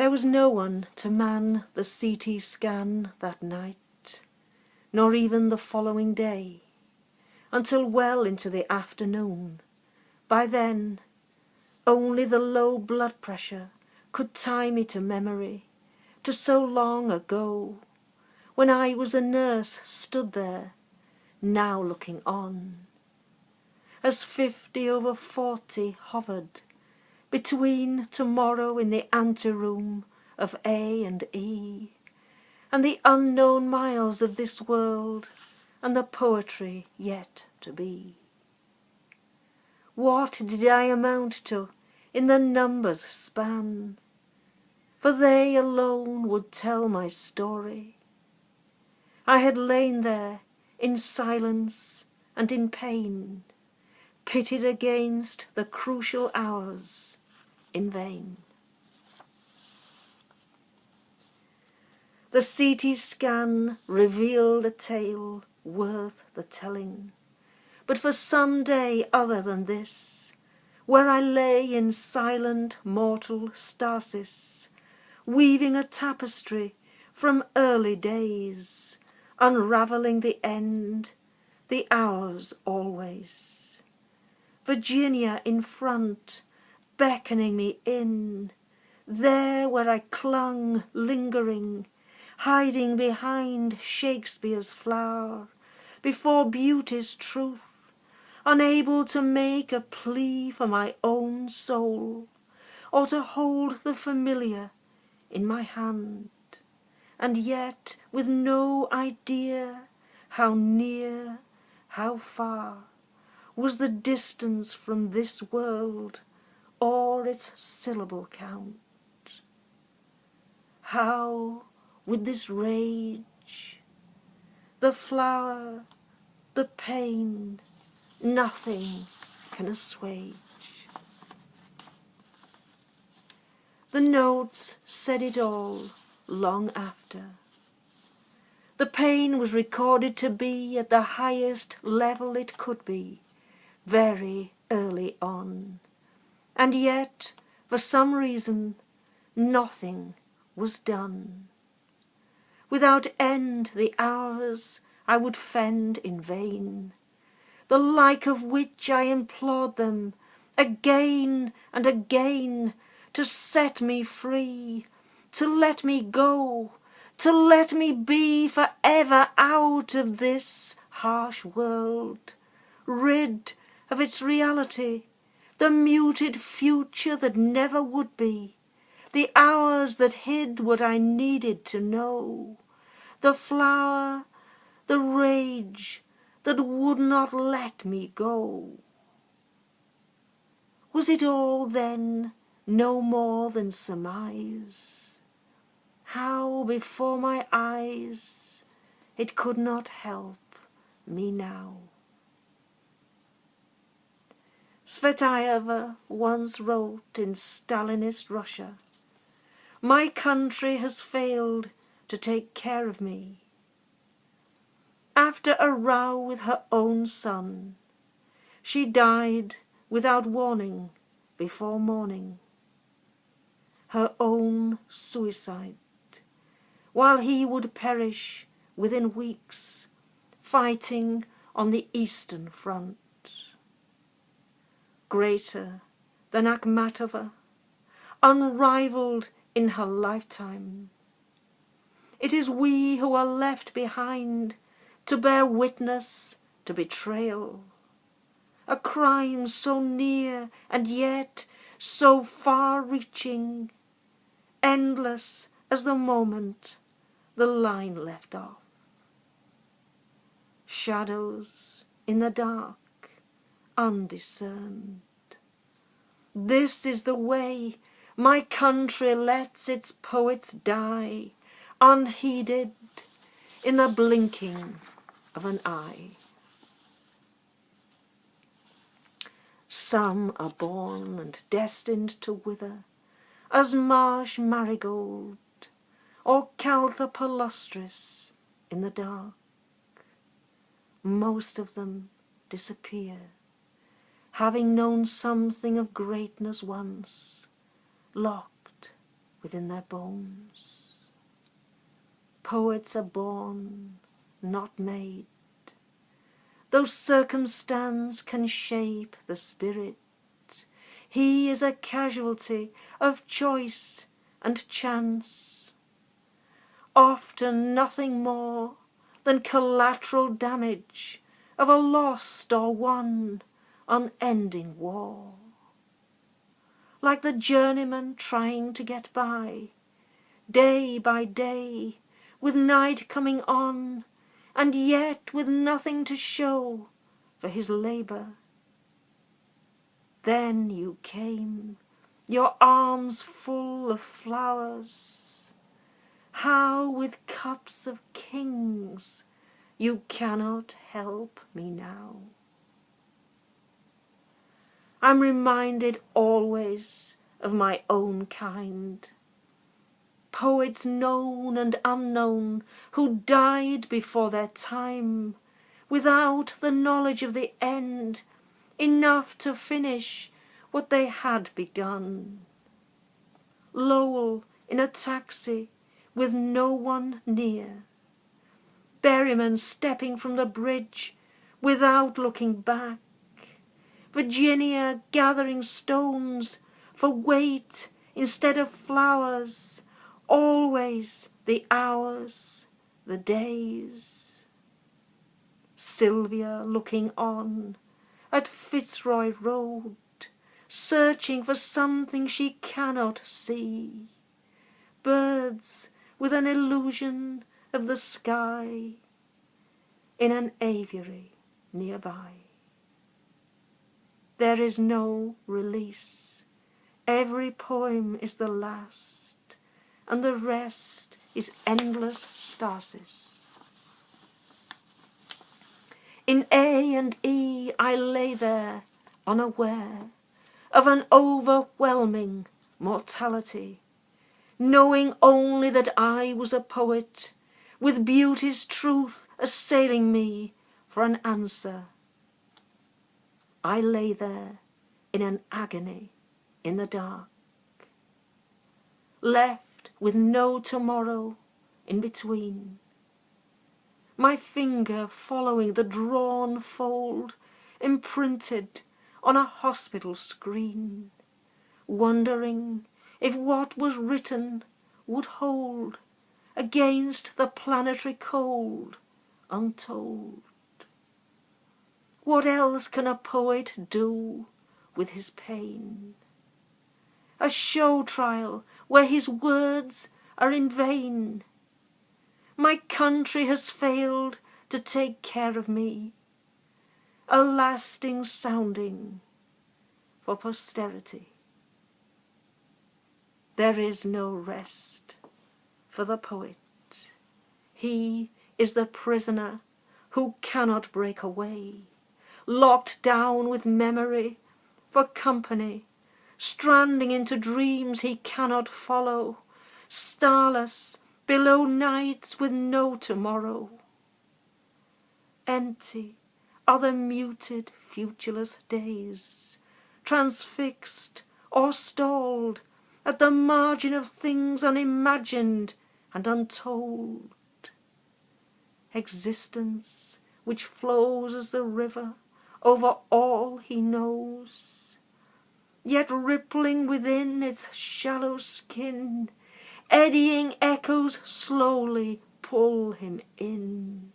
There was no one to man the CT scan that night, nor even the following day, until well into the afternoon. By then, only the low blood pressure could tie me to memory, to so long ago, when I was a nurse stood there, now looking on, as 50/40 hovered between tomorrow in the anteroom of A and E, and the unknown miles of this world, and the poetry yet to be. What did I amount to in the numbers span? For they alone would tell my story. I had lain there in silence and in pain, pitted against the crucial hours in vain. The CT scan revealed a tale worth the telling, but for some day other than this, where I lay in silent mortal stasis, weaving a tapestry from early days, unravelling the end, the hours always. Virginia in front, beckoning me in, there where I clung, lingering, hiding behind Shakespeare's flower, before beauty's truth, unable to make a plea for my own soul, or to hold the familiar in my hand, and yet with no idea how near, how far was the distance from this world, or its syllable count. How with this rage, the flower, the pain, nothing can assuage. The notes said it all long after. The pain was recorded to be at the highest level it could be, very early on. And yet, for some reason, nothing was done. Without end the hours I would fend in vain, the like of which I implored them again and again to set me free, to let me go, to let me be forever out of this harsh world, rid of its reality, the muted future that never would be, the hours that hid what I needed to know, the flower, the rage that would not let me go. Was it all then no more than surmise? How before my eyes it could not help me now. Tsvetaeva once wrote in Stalinist Russia, "My country has failed to take care of me." After a row with her own son, she died without warning before morning. Her own suicide, while he would perish within weeks, fighting on the Eastern Front. Greater than Akhmatova, unrivaled in her lifetime. It is we who are left behind to bear witness to betrayal, a crime so near and yet so far-reaching, endless as the moment the line left off. Shadows in the dark, undiscerned. This is the way my country lets its poets die, unheeded in the blinking of an eye. Some are born and destined to wither as marsh marigold or caltha palustris in the dark. Most of them disappear, having known something of greatness once, locked within their bones. Poets are born, not made, though circumstance can shape the spirit. He is a casualty of choice and chance, often nothing more than collateral damage of a lost or won unending war. Like the journeyman trying to get by, day by day, with night coming on, and yet with nothing to show for his labour. Then you came, your arms full of flowers. How with cups of kings you cannot help me now. I'm reminded always of my own kind, poets known and unknown who died before their time, without the knowledge of the end, enough to finish what they had begun. Lowell in a taxi with no one near, Berryman stepping from the bridge without looking back, Virginia gathering stones for weight instead of flowers, always the hours, the days. Sylvia looking on at Fitzroy Road, searching for something she cannot see. Birds with an illusion of the sky in an aviary nearby. There is no release. Every poem is the last, and the rest is endless stasis. In A and E I lay there, unaware of an overwhelming mortality, knowing only that I was a poet, with beauty's truth assailing me for an answer. I lay there in an agony in the dark, left with no tomorrow in between, my finger following the drawn fold imprinted on a hospital screen, wondering if what was written would hold against the planetary cold, untold. What else can a poet do with his pain? A show trial where his words are in vain. My country has failed to take care of me, a lasting sounding for posterity. There is no rest for the poet. He is the prisoner who cannot break away, locked down with memory for company, stranding into dreams he cannot follow, starless below nights with no tomorrow. Empty are the muted, futureless days, transfixed or stalled at the margin of things unimagined and untold. Existence which flows as the river over all he knows, yet rippling within its shallow skin, eddying echoes slowly pull him in.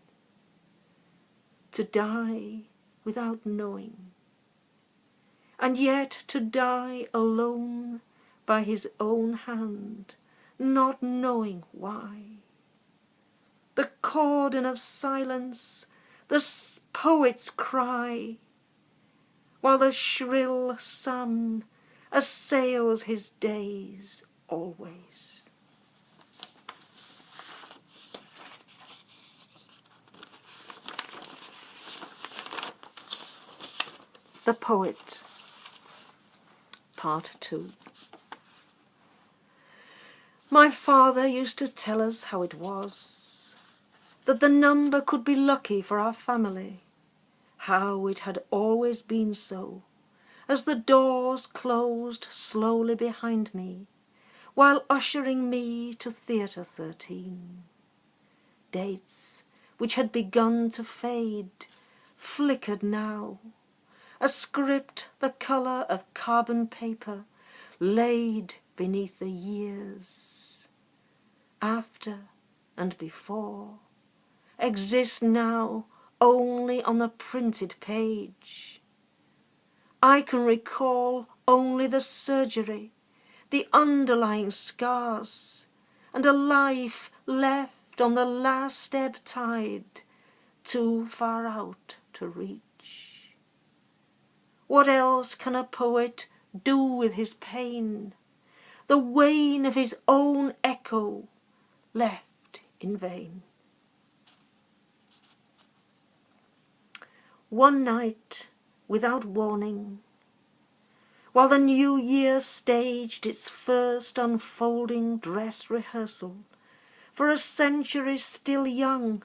To die without knowing, and yet to die alone by his own hand, not knowing why. The cordon of silence, the poet's cry, while the shrill sun assails his days always. The Poet, Part 2. My father used to tell us how it was, that the number could be lucky for our family, how it had always been so, as the doors closed slowly behind me, while ushering me to Theatre 13. Dates which had begun to fade flickered now, a script the colour of carbon paper laid beneath the years. After and before exist now only on the printed page. I can recall only the surgery, the underlying scars, and a life left on the last ebb tide, too far out to reach. What else can a poet do with his pain, the wane of his own echo left in vain? One night, without warning, while the new year staged its first unfolding dress rehearsal for a century still young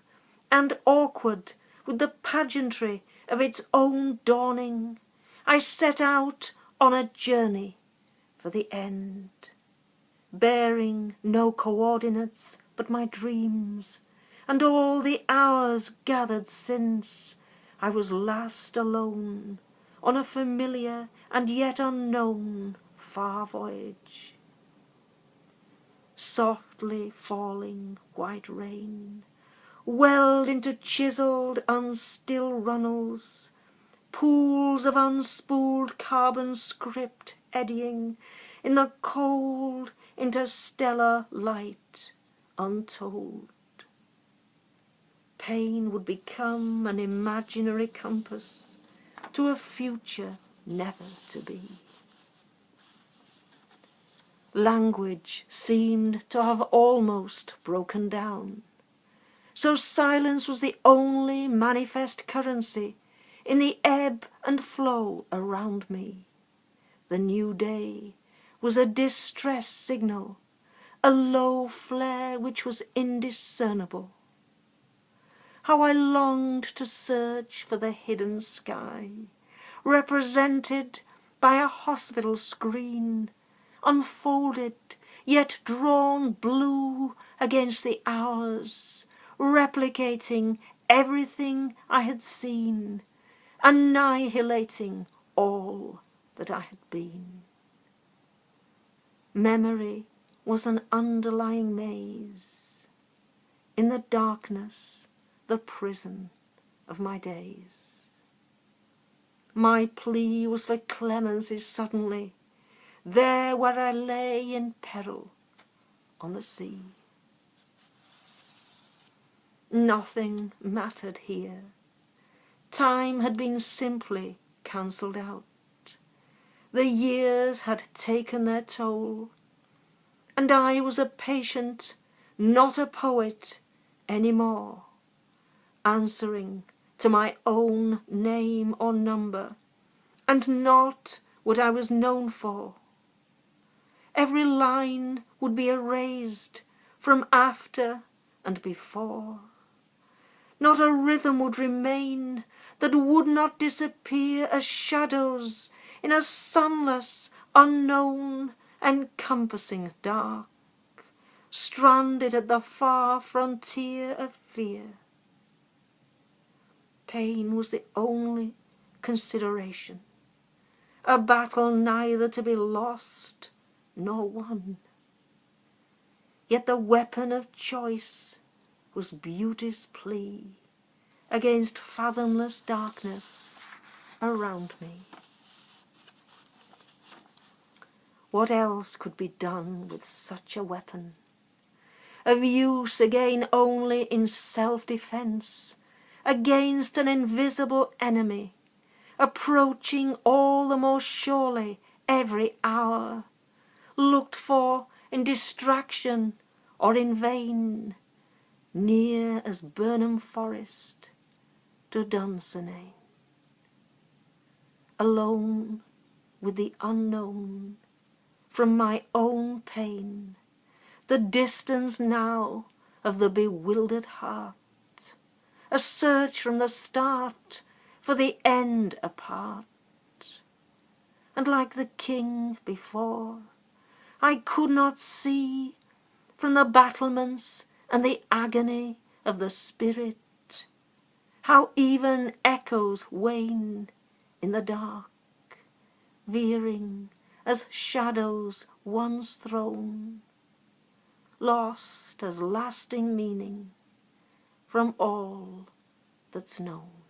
and awkward with the pageantry of its own dawning, I set out on a journey for the end, bearing no coordinates but my dreams and all the hours gathered since I was last alone on a familiar and yet unknown far voyage. Softly falling white rain welled into chiselled unstill runnels, pools of unspooled carbon script eddying in the cold interstellar light untold. Pain would become an imaginary compass to a future never to be. Language seemed to have almost broken down, so silence was the only manifest currency in the ebb and flow around me. The new day was a distress signal, a low flare which was indiscernible. How I longed to search for the hidden sky, represented by a hospital screen, unfolded yet drawn blue against the hours, replicating everything I had seen, annihilating all that I had been. Memory was an underlying maze. In the darkness, the prison of my days. My plea was for clemency suddenly, there where I lay in peril on the sea. Nothing mattered here. Time had been simply cancelled out. The years had taken their toll, and I was a patient, not a poet any more, answering to my own name or number, and not what I was known for. Every line would be erased from after and before. Not a rhythm would remain that would not disappear as shadows in a sunless, unknown, encompassing dark, stranded at the far frontier of fear. Pain was the only consideration, a battle neither to be lost nor won. Yet the weapon of choice was beauty's plea against fathomless darkness around me. What else could be done with such a weapon, of use again only in self-defense, against an invisible enemy, approaching all the more surely every hour, looked for in distraction or in vain, near as Burnham Forest to Dunsinane. Alone with the unknown, from my own pain, the distance now of the bewildered heart, a search from the start for the end apart. And like the king before, I could not see from the battlements and the agony of the spirit how even echoes wane in the dark, veering as shadows once thrown, lost as lasting meaning from all that's known.